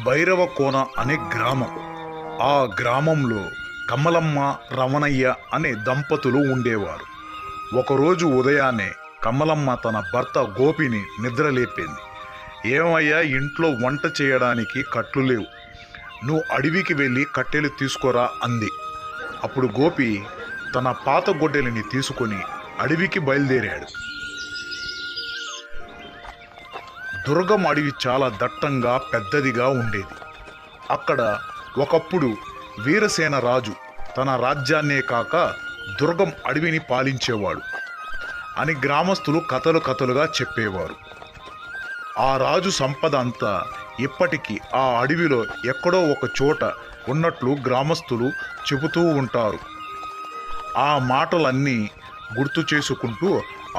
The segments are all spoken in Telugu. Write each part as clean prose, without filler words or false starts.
భైరవకోన అనే గ్రామం. ఆ గ్రామంలో కమలమ్మ, రమణయ్య అనే దంపతులు ఉండేవారు. ఒకరోజు ఉదయాన్నే కమలమ్మ తన భర్త గోపిని నిద్రలేపింది. ఏమయ్యా, ఇంట్లో వంట చేయడానికి కట్లు లేవు, నువ్వు అడవికి వెళ్ళి కట్టెలు తీసుకురా అంది. అప్పుడు గోపి తన పాత గొడ్డలిని తీసుకొని అడవికి బయలుదేరాడు. దుర్గం అడవి చాలా దట్టంగా పెద్దదిగా ఉండేది. అక్కడ ఒకప్పుడు వీరసేన రాజు తన రాజ్యాన్నే కాక దుర్గం అడవిని పాలించేవాడు అని గ్రామస్తులు కథలుగా చెప్పేవారు. ఆ రాజు సంపద అంతా ఇప్పటికీ ఆ అడవిలో ఎక్కడో ఒక చోట ఉన్నట్లు గ్రామస్తులు చెబుతూ ఉంటారు. ఆ మాటలన్నీ గుర్తు చేసుకుంటూ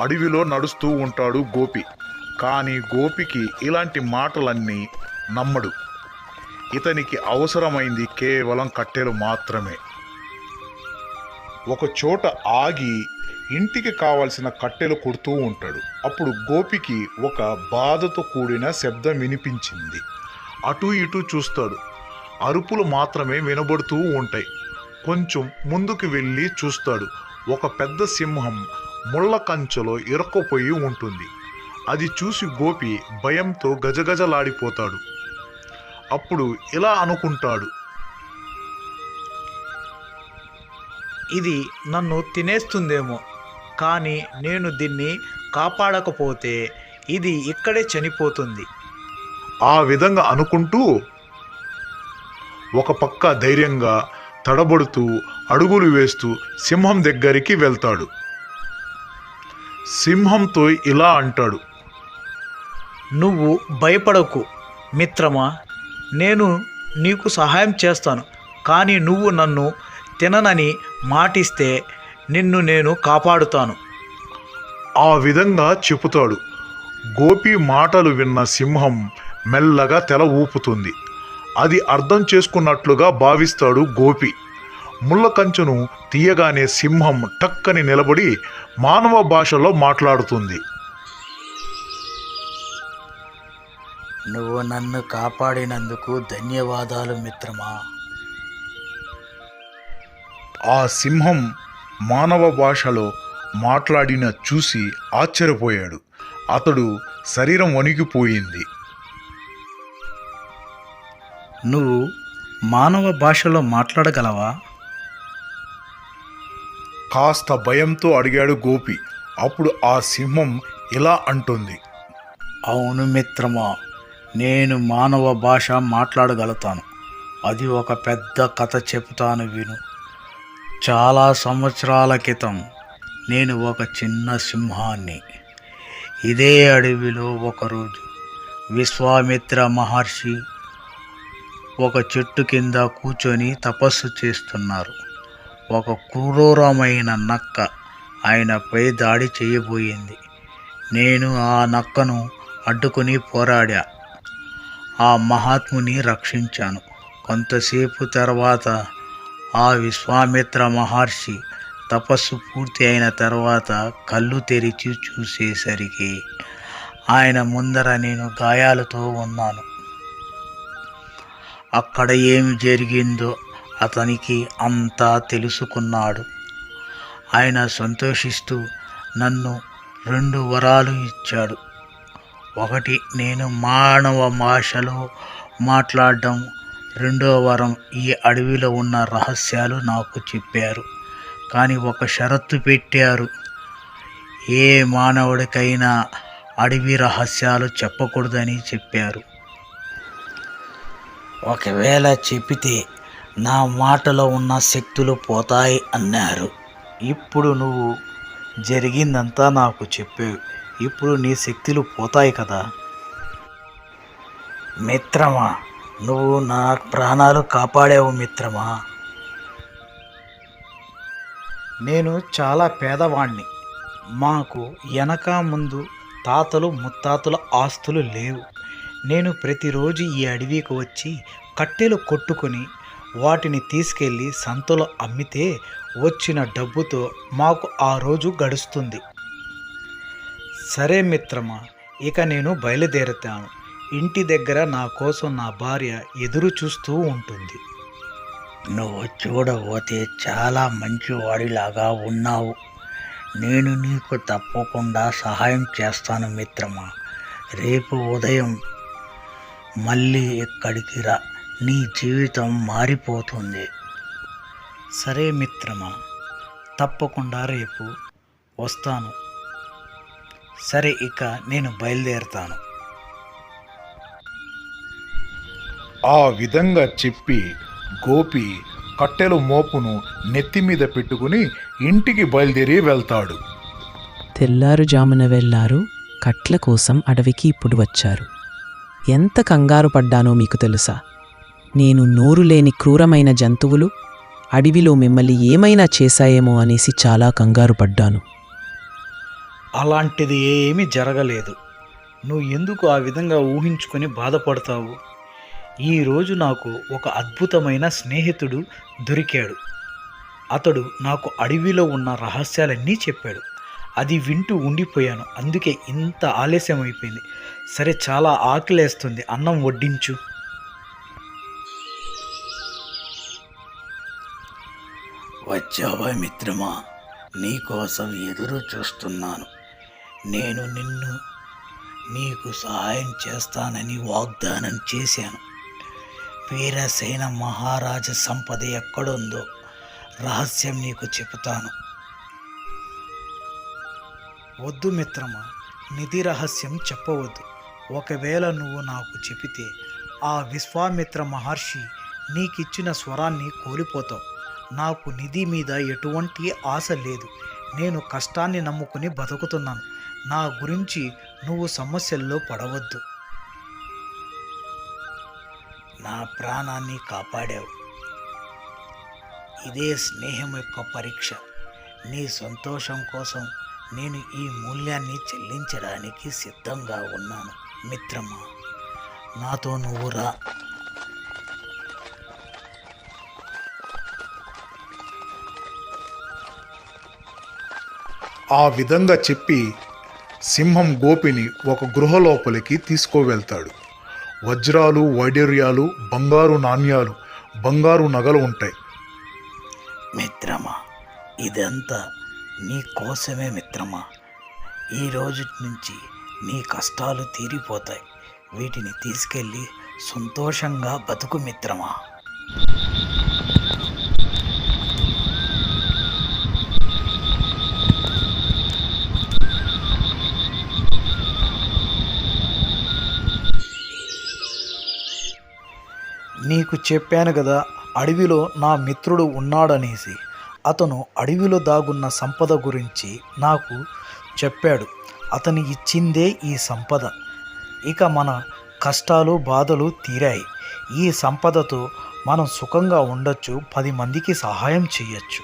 అడవిలో నడుస్తూ ఉంటాడు గోపి. కానీ గోపికి ఇలాంటి మాటలన్నీ నమ్మడు. ఇతనికి అవసరమైంది కేవలం కట్టెలు మాత్రమే. ఒక చోట ఆగి ఇంటికి కావలసిన కట్టెలు కొడుతూ ఉంటాడు. అప్పుడు గోపికి ఒక బాధతో కూడిన శబ్దం వినిపించింది. అటు ఇటు చూస్తాడు. అరుపులు మాత్రమే వినబడుతూ ఉంటాయి. కొంచెం ముందుకు వెళ్ళి చూస్తాడు. ఒక పెద్ద సింహం ముళ్ళ కంచెలో ఇరుక్కుపోయి ఉంటుంది. అది చూసి గోపి భయంతో గజగజలాడిపోతాడు. అప్పుడు ఇలా అనుకుంటాడు, ఇది నన్ను తినేస్తుందేమో, కానీ నేను దీన్ని కాపాడకపోతే ఇది ఇక్కడే చనిపోతుంది. ఆ విధంగా అనుకుంటూ ఒక పక్క ధైర్యంగా తడబడుతూ అడుగులు వేస్తూ సింహం దగ్గరికి వెళ్తాడు. సింహంతో ఇలా అంటాడు, నువ్వు భయపడకు మిత్రమా, నేను నీకు సహాయం చేస్తాను. కానీ నువ్వు నన్ను తిననని మాటిస్తే నిన్ను నేను కాపాడుతాను. ఆ విధంగా చెబుతాడు. గోపి మాటలు విన్న సింహం మెల్లగా తల ఊపుతుంది. అది అర్థం చేసుకున్నట్లుగా భావిస్తాడు గోపి. ముళ్ళ కంచెను తీయగానే సింహం టక్కని నిలబడి మానవ భాషలో మాట్లాడుతుంది. నువ్వు నన్ను కాపాడినందుకు ధన్యవాదాలు మిత్రమా. ఆ సింహం మానవ భాషలో మాట్లాడిన చూసి ఆశ్చర్యపోయాడు. అతడు శరీరం వణికిపోయింది. నువ్వు మానవ భాషలో మాట్లాడగలవా? కాస్త భయంతో అడిగాడు గోపి. అప్పుడు ఆ సింహం ఇలా అంటుంది, అవును మిత్రమా, నేను మానవ భాష మాట్లాడగలుగుతాను. అది ఒక పెద్ద కథ చెబుతాను విను. చాలా సంవత్సరాల క్రితం నేను ఒక చిన్న సింహాన్ని. ఇదే అడవిలో ఒకరోజు విశ్వామిత్ర మహర్షి ఒక చెట్టు కింద కూర్చొని తపస్సు చేస్తున్నారు. ఒక క్రూరమైన నక్క ఆయనపై దాడి చేయబోయింది. నేను ఆ నక్కను అడ్డుకొని పోరాడా. ఆ మహాత్ముని రక్షించాను. కొంతసేపు తర్వాత ఆ విశ్వామిత్ర మహర్షి తపస్సు పూర్తి అయిన తర్వాత కళ్ళు తెరిచి చూసేసరికి ఆయన ముందర నేను గాయాలతో ఉన్నాను. అక్కడ ఏమి జరిగిందో అతనికి అంతా తెలుసుకున్నాడు. ఆయన సంతోషిస్తూ నన్ను 2 వరాలు ఇచ్చాడు. ఒకటి, నేను మానవ భాషలో మాట్లాడడం. 2వ వరం, ఈ అడవిలో ఉన్న రహస్యాలు నాకు చెప్పారు. కానీ ఒక షరతు పెట్టారు. ఏ మానవుడికైనా అడవి రహస్యాలు చెప్పకూడదని చెప్పారు. ఒకవేళ చెప్పితే నా మాటలో ఉన్న శక్తులు పోతాయి అన్నారు. ఇప్పుడు నువ్వు జరిగిందంతా నాకు చెప్పావు. ఇప్పుడు నీ శక్తులు పోతాయి కదా. మిత్రమా, నువ్వు నా ప్రాణాలు కాపాడావు మిత్రమా. నేను చాలా పేదవాణ్ణి. మాకు వెనక ముందు తాతలు ముత్తాతల ఆస్తులు లేవు. నేను ప్రతిరోజు ఈ అడవికి వచ్చి కట్టెలు కొట్టుకొని వాటిని తీసుకెళ్ళి సంతలో అమ్మితే వచ్చిన డబ్బుతో మాకు ఆ రోజు గడుస్తుంది. సరే మిత్రమా, ఇక నేను బయలుదేరుతాను. ఇంటి దగ్గర నా కోసం నా భార్య ఎదురు చూస్తూ ఉంటుంది. నువ్వు చూడబోతే చాలా మంచివాడిలాగా ఉన్నావు. నేను నీకు తప్పకుండా సహాయం చేస్తాను మిత్రమా. రేపు ఉదయం మళ్ళీ ఇక్కడికి రా, నీ జీవితం మారిపోతుంది. సరే మిత్రమా, తప్పకుండా రేపు వస్తాను. సరే, ఇక నేను బయలుదేరుతాను. ఆ విధంగా చెప్పి గోపి కట్టెల మోపును నెత్తి మీద పెట్టుకుని ఇంటికి బయలుదేరి వెళ్తాడు. తెల్లారుజామున వెళ్ళారు. కట్ల కోసం అడవికి ఇప్పుడు వచ్చారు. ఎంత కంగారు పడ్డానో మీకు తెలుసా? నేను నోరు లేని క్రూరమైన జంతువులు అడవిలో మిమ్మల్ని ఏమైనా చేశాయేమో అనేసి చాలా కంగారు పడ్డాను. అలాంటిది ఏమీ జరగలేదు. నువ్వు ఎందుకు ఆ విధంగా ఊహించుకొని బాధపడతావు? ఈరోజు నాకు ఒక అద్భుతమైన స్నేహితుడు దొరికాడు. అతడు నాకు అడవిలో ఉన్న రహస్యాలన్నీ చెప్పాడు. అది వింటూ ఉండిపోయాను, అందుకే ఇంత ఆలస్యం అయిపోయింది. సరే, చాలా ఆకలేస్తుంది, అన్నం వడ్డించు. వచ్చావా మిత్రమా, నీకోసం ఎదురు చూస్తున్నాను. నేను నీకు సహాయం చేస్తానని వాగ్దానం చేశాను. వీరసేన మహారాజ సంపద ఎక్కడుందో రహస్యం నీకు చెబుతాను. వద్దు మిత్రమా, నిధి రహస్యం చెప్పవద్దు. ఒకవేళ నువ్వు నాకు చెబితే ఆ విశ్వామిత్ర మహర్షి నీకిచ్చిన స్వరాన్ని కోల్పోతావు. నాకు నిధి మీద ఎటువంటి ఆశ లేదు. నేను కష్టాన్ని నమ్ముకుని బతుకుతున్నాను. నా గురించి నువ్వు సమస్యల్లో పడవద్దు. నా ప్రాణాన్ని కాపాడావు. ఇదే స్నేహం యొక్క పరీక్ష. నీ సంతోషం కోసం నేను ఈ మూల్యాన్ని చెల్లించడానికి సిద్ధంగా ఉన్నాను. మిత్రమా, నాతో నువ్వు రా. ఆ విధంగా చెప్పి సింహం గోపిని ఒక గృహ లోపలికి తీసుకువెళ్తాడు. వజ్రాలు, వైడూర్యాలు, బంగారు నాణ్యాలు, బంగారు నగలు ఉంటాయి. మిత్రమా, ఇదంతా నీ కోసమే మిత్రమా. ఈ రోజు నుంచి నీ కష్టాలు తీరిపోతాయి. వీటిని తీసుకెళ్ళి సంతోషంగా బతుకు మిత్రమా. నీకు చెప్పాను కదా, అడవిలో నా మిత్రుడు ఉన్నాడనేసి. అతను అడవిలో దాగున్న సంపద గురించి నాకు చెప్పాడు. అతను ఇచ్చిందే ఈ సంపద. ఇక మన కష్టాలు, బాధలు తీరాయి. ఈ సంపదతో మనం సుఖంగా ఉండొచ్చు, 10 మందికి సహాయం చేయొచ్చు.